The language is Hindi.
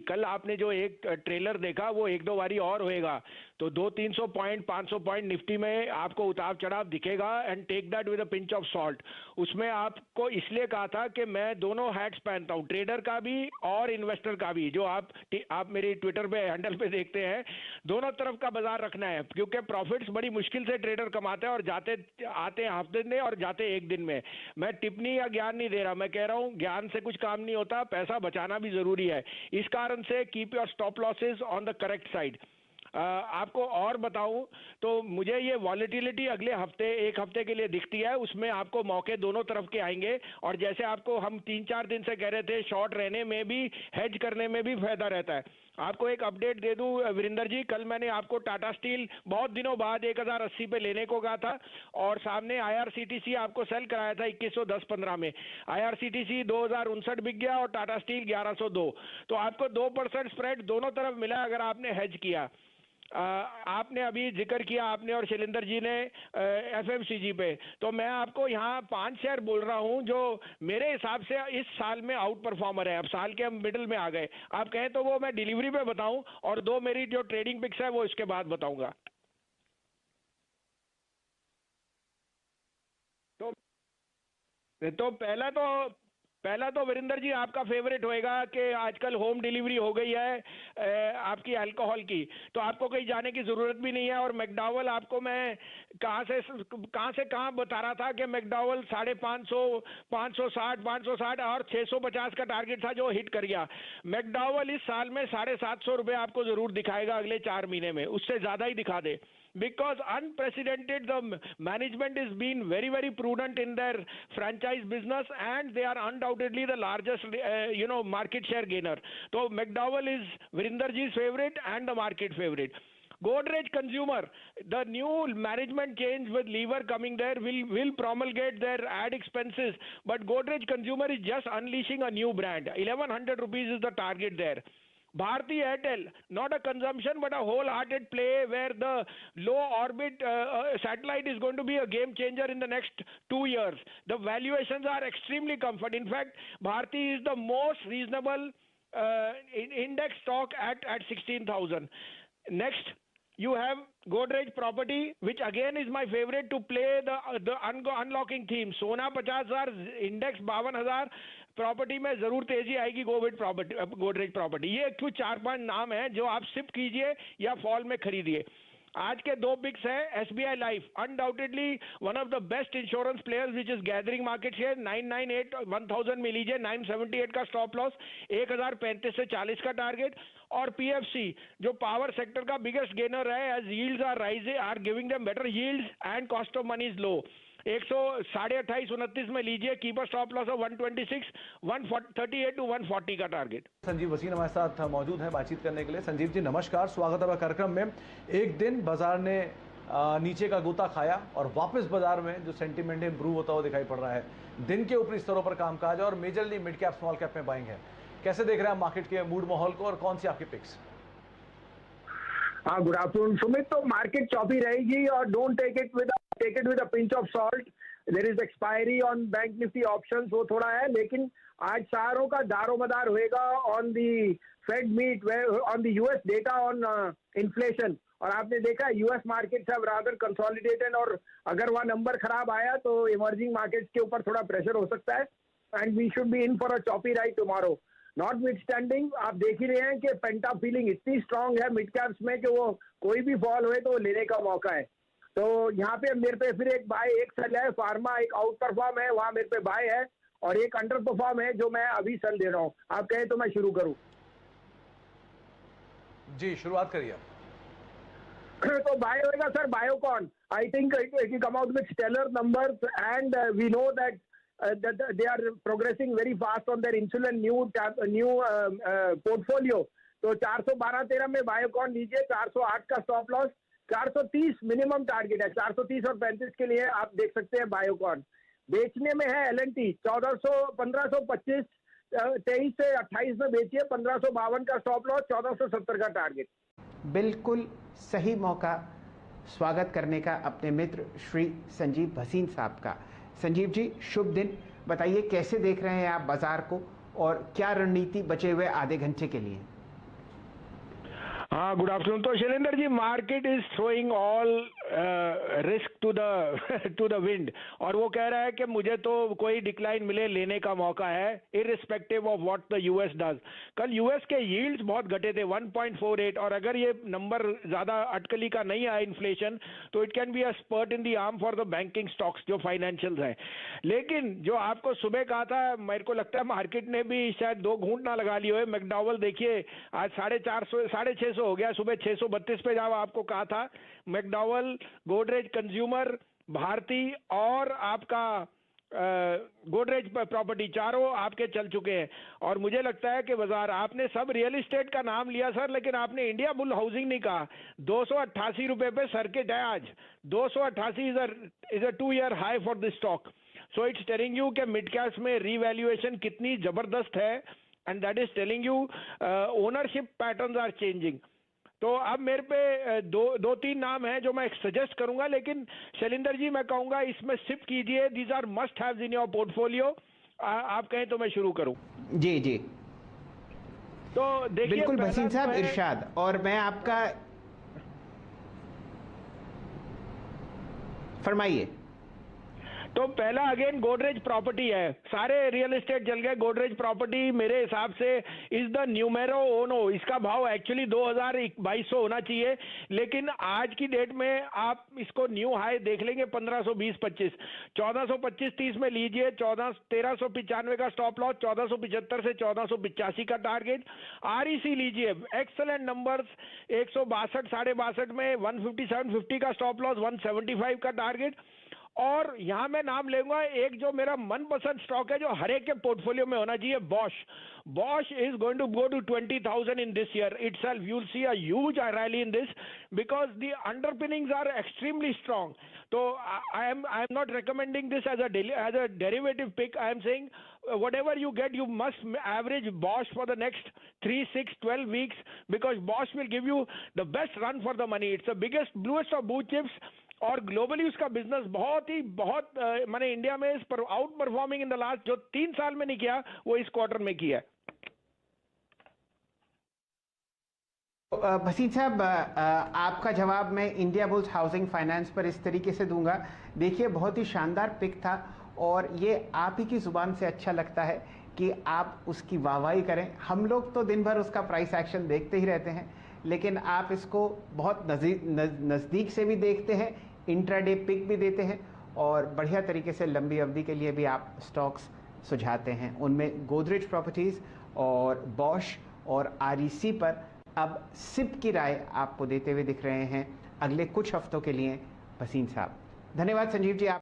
कल आपने जो एक ट्रेलर देखा वो एक दो बारी और होएगा तो 200-300 पॉइंट 500 पॉइंट निफ्टी में आपको उतार चढ़ाव दिखेगा, and take that with a pinch of salt. उसमें आपको इसलिए कहा था कि मैं दोनों हैट्स पहनता हूं, ट्रेडर का भी और इन्वेस्टर का भी, जो आप मेरी ट्विटर पे हैंडल पे देखते हैं। दोनों तरफ का बाजार रखना है, क्योंकि प्रॉफिट्स बड़ी मुश्किल से ट्रेडर कमाते हैं और जाते आते हैं हफ्ते में और जाते एक दिन में। मैं टिप्पणी या ज्ञान नहीं दे रहा, मैं कह रहा हूं ज्ञान से कुछ काम नहीं होता, पैसा बचाना भी जरूरी है। इस कारण से keep your stop losses on the correct side. आपको और बताऊं तो मुझे ये वॉलेटिलिटी अगले हफ्ते, एक हफ्ते के लिए दिखती है, उसमें आपको मौके दोनों तरफ के आएंगे। और जैसे आपको हम 3-4 दिन से कह रहे थे, शॉर्ट रहने में भी, हेज करने में भी फायदा रहता है। आपको एक अपडेट दे दूं वीरेंद्र जी, कल मैंने आपको टाटा स्टील बहुत दिनों बाद 1080 पे लेने को कहा था, और सामने आईआरसीटीसी आपको सेल कराया था 2110-15 में। आईआरसीटीसी 2059 बिक गया और टाटा स्टील 1102। तो आपको 2% स्प्रेड दोनों तरफ मिला अगर आपने हेज किया। आपने अभी जिक्र किया, आपने और शैलेंद्र जी ने एफएमसीजी पे, तो मैं आपको यहाँ 5 शेयर बोल रहा हूँ जो मेरे हिसाब से इस साल में आउट परफॉर्मर है। अब साल के हम मिडिल में आ गए, आप कहें तो वो मैं डिलीवरी पे बताऊं, और 2 मेरी जो ट्रेडिंग पिक्स है वो इसके बाद बताऊंगा। तो पहला तो वीरेंद्र जी आपका फेवरेट होएगा कि आजकल होम डिलीवरी हो गई है आपकी अल्कोहल की, तो आपको कहीं जाने की जरूरत भी नहीं है। और मैकडॉवल आपको मैं कहां से कहां बता रहा था कि मैकडॉवल 550, 560, 560 और 650 का टारगेट था जो हिट कर गया। मैकडॉवल इस साल में 750 रुपए आपको जरूर दिखाएगा अगले 4 महीने में, उससे ज्यादा ही दिखा दे। Because unprecedented, the management is being very, very prudent in their franchise business, and they are undoubtedly the largest, market share gainer. So McDowell is Virender ji's favorite and the market favorite. Godrej Consumer, the new management change with Lever coming there will promulgate their ad expenses, but Godrej Consumer is just unleashing a new brand. 1100 rupees is the target there. Bharti Airtel, not a consumption but a wholehearted play where the low orbit satellite is going to be a game changer in the next 2 years. The valuations are extremely comfort. In fact, Bharti is the most reasonable index stock at 16,000. Next, you have Godrej Property, which again is my favorite to play the unlocking theme. Sona 50,000, index 52,000. Property में जरूर तेजी आएगी गोदरेज प्रॉपर्टी। ये कुछ 4-5 नाम हैं जो आप सिप कीजिए या फॉल में खरीदिए। आज के 2 बिग्स हैं, SBI life undoubtedly one of the best insurance players which is gathering market share. 998 1000 में लीजिए, 978 का स्टॉप लॉस, 1035 से 40 का टारगेट। और पीएफसी जो पावर सेक्टर का बिगेस्ट गेनर है, as yields are rising, are giving them better yields and cost of money is low. 128.29 में लीजिए, keep a stop loss of 126, 138 to 140 का टारगेट। संजीव भसीन हमारे साथ मौजूद हैं बातचीत करने के लिए। संजीव जी नमस्कार, स्वागत है कार्यक्रम में। एक दिन बाजार ने नीचे का गोता खाया और वापस बाजार में जो सेंटीमेंट इंप्रूव होता हुआ दिखाई पड़ रहा है। दिन के ऊपरी स्तरों पर कामकाज और majorly mid cap small cap में बाइंग है। कैसे देख रहे हैं मार्केट के मूड माहौल को और कौन सी आपकी पिक्स? हाँ, गुड आफ्टरनून सुमित। तो मार्केट चौपी रहेगी और don't take it with a pinch of salt. There is expiry on Bank Nifty options, वो थोड़ा है, लेकिन आज सारों का दारोमदार होएगा on the Fed meet, on the US data on inflation. और आपने देखा US markets have rather consolidated, और अगर वह नंबर खराब आया तो इमर्जिंग मार्केट्स के ऊपर थोड़ा प्रेशर हो सकता है, and we should be in for a choppy ride tomorrow. Notwithstanding आप देख ही रहे हैं कि पेंटा फीलिंग इतनी स्ट्रांग है मिड कैप्स में कि वो कोई भी फॉल हुए तो लेने का मौका है। तो यहाँ पे मेरे पे फिर एक बाय एक सेल है, फार्मा एक आउट परफॉर्म है, वहां मेरे पे बाय है, और एक अंडर परफॉर्म है जो मैं अभी सेल दे रहा हूँ। आप कहें तो मैं शुरू करूँ? जी शुरुआत करिए। तो बाय होएगा sir Biocon. I think it will come out with stellar numbers, and we know that they are progressing very fast on their insulin new portfolio. तो 412-13 में बायोकॉन लीजिए, 408 का स्टॉप लॉस, 430 मिनिमम टारगेट है। 430 और 35 के लिए आप देख सकते हैं बायोकॉन। बेचने में है एलएनटी 1525, 23 से 28 में बेचिए, 1552 का स्टॉप लॉस, 1470 का टारगेट। बिल्कुल सही मौका स्वागत करने का अपने मित्र श्री संजीव भसीन साहब का। संजीव जी शुभ दिन, बताइए कैसे देख रहे हैं आप बाजार को और क्या रणनीति बचे हुए आधे घंटे के लिए? हाँ, गुड आफ्टरनून। तो Shailendra ji, market is throwing all risk to the wind, और वो कह रहा है कि मुझे तो कोई डिक्लाइन मिले लेने का मौका है, irrespective of what the US does. कल यूएस के यील्ड्स बहुत घटे थे 1.48, और अगर ये नंबर ज्यादा अटकली का नहीं आया इन्फ्लेशन, तो it can be a spurt in the arm for the banking stocks जो फाइनेंशियल्स है। लेकिन जो आपको सुबह कहा था, मेरे को लगता है मार्केट ने भी शायद 2 घूंट ना लगा लिए हुए। मैकडॉवल देखिए आज 450 650 हो गया, सुबह 632 पे जब आपको कहा था। मैकडॉवल, गोदरेज कंज्यूमर, भारती और आपका गोदरेज प्रॉपर्टी, चारों आपके चल चुके हैं। और मुझे लगता है कि बाजार, आपने सब रियल एस्टेट का नाम लिया सर, लेकिन आपने इंडिया बुल हाउसिंग नहीं कहा। 288 रुपए पे सर्किट है आज। 288 is a 2 year high for this stock. So it's telling you कि मिड कैप्स में रीवैल्यूएशन कितनी जबरदस्त है, and that is telling you ownership patterns are changing. तो अब मेरे पे दो तीन नाम हैं जो मैं सजेस्ट करूंगा, लेकिन शैलेंद्र जी मैं कहूंगा इसमें सिप कीजिए। These are must haves in your portfolio. आप कहें तो मैं शुरू करूं? जी जी, तो देखिए, बिल्कुल भसीन साहब, इरशाद। और मैं आपका, फरमाइए। तो पहला अगेन गोदरेज प्रॉपर्टी है। सारे रियल एस्टेट चल गए, गोदरेज प्रॉपर्टी मेरे हिसाब से इज द न्यूमेरो ओनो। इसका भाव एक्चुअली 2200 होना चाहिए, लेकिन आज की डेट में आप इसको न्यू हाई देख लेंगे 1520-25, 1425-30 में लीजिए। 1395 का स्टॉप लॉस, 1475 से 1485 का टारगेट। आरईसी लीजिए, एक्सलेंट नंबर्स, 162 62.5 में 157.50 का स्टॉप लॉस, 175 का टारगेट। और यहां मैं नाम लेऊंगा एक जो मेरा मनपसंद स्टॉक है, जो हर एक के पोर्टफोलियो में होना चाहिए, Bosch. Bosch is going to go to 20,000 in this year itself. You'll see a huge rally in this because the underpinnings are extremely strong. So I am not recommending this as a derivative pick. I am saying whatever you get, you must average Bosch for the next 3, 6, 12 weeks, because Bosch will give you the best run for the money. It's the biggest, bluest of blue chips. और ग्लोबली उसका बिजनेस बहुत मैंने इंडिया में इस पर out performing in the last, जो 3 साल में नहीं किया वो इस क्वार्टर में किया। भसीन साहब, आपका जवाब मैं इंडिया बुल्स हाउसिंग फाइनेंस पर इस तरीके से दूंगा। देखिए, बहुत ही शानदार पिक था और ये आप ही की ज़ुबान से अच्छा लगता है कि आप उसकी वाहवाही करें। हम लोग तो दिन भर उसका प्राइस एक्शन देखते ही रहते हैं, लेकिन आप इसको बहुत नज़दीक से भी देखते हैं, इंट्राडे पिक भी देते हैं और बढ़िया तरीके से लंबी अवधि के लिए भी आप स्टॉक्स सुझाते हैं। उनमें गोदरेज प्रॉपर्टीज़ और बॉश और आरईसी पर अब सिप की राय आपको देते हुए दिख रहे हैं अगले कुछ हफ्तों के लिए भसीन साहब। धन्यवाद संजीव जी। आप